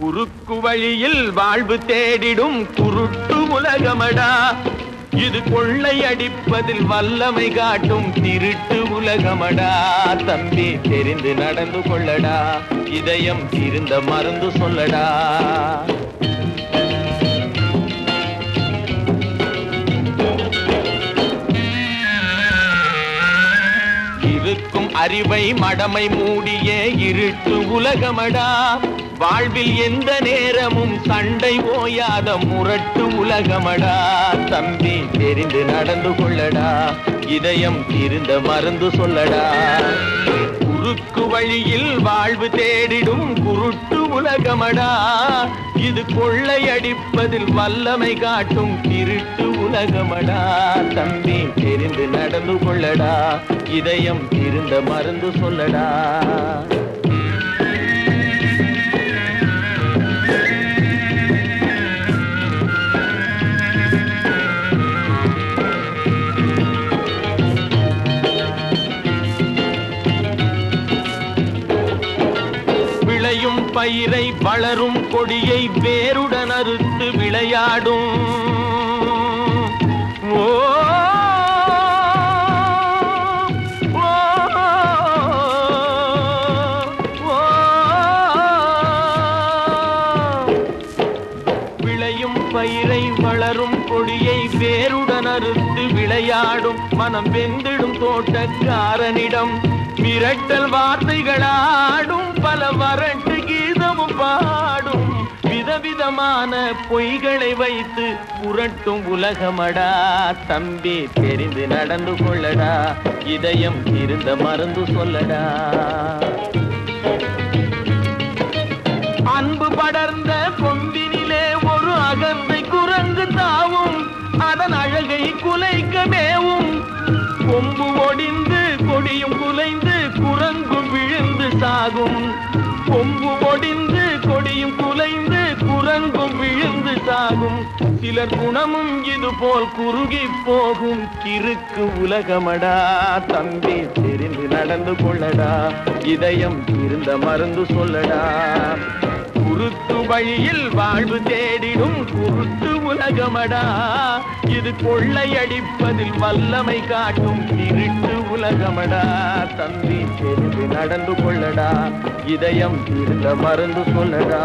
குறுக்கு வழியில் வாழ்வு தேடிடும் குருட்டு உலகமடா. இது கொள்ளை அடிப்பதில் வல்லமை காட்டும் திருட்டு உலகமடா. தம்பி தெரிந்து நடந்து கொள்ளடா, இதயம் தீர்ந்த மருந்து சொல்லடா. இருக்கும் அறிவை மடமை மூடிய இருட்டு உலகமடா. வாழ்வில் எந்த நேரமும் சண்டை ஓயாத முரட்டு உலகமடா. தம்பி தெரிந்து நடந்து கொள்ளடா, இதயம் தீர்ந்த மருந்து சொல்லடா. குறுக்கு வழியில் வாழ்வு தேடிடும் குருட்டு உலகமடா. இது கொள்ளை அடிப்பதில் வல்லமை காட்டும் திருட்டு உலகமடா. தம்பி தெரிந்து நடந்து கொள்ளடா, இதயம் தீர்ந்த மருந்து சொல்லடா. விளையும் பயிரை வளரும் கொடியை வேருடன் அறுத்து விளையாடும். ஓ விளையும் பயிரை வளரும் கொடியை வேருடன் அறுத்து விளையாடும். மனம் வெந்திடும் தோட்டக்காரனிடம் மிரட்டல் வார்த்தைகளாடும். பல வறட்டு கீதமும் பாடும். விதவிதமான பொய்களை வைத்து புரட்டும் உலகமடா. தம்பி தெரிந்து நடந்து கொள்ளடா, இதயம் இருந்த மருந்து சொல்லடா. அன்பு படர்ந்த கொம்பினிலே ஒரு அகந்தை குரங்கு தாவும். அதன் அழகை குலைக்க மேவும். கொம்பு ஒடிந்து கொடியும் குலைந்து குரங்கும் விழுந்து சாகும். கொம்பு ஒடிந்து கொடியும் குலைந்து குரங்கும் விழுந்து சாகும். சிலர் குணமும் இது போல் குறுகி போகும் கிறுக்கு உலகமடா. தம்பி தெரிந்து நடந்து கொள்ளடா, இதயம் இருந்த மருந்து சொல்லடா. குருட்டு வழியில் வாழ்வு தேடிடும் குருட்டு உலகமடா. இது கொள்ளை அடிப்பதில் வல்லமை காட்டும் திருட்டு உலகமடா. தம்பி தெரிந்து நடந்து கொள்ளடா, இதயம் இருந்த மருந்து சொல்லடா.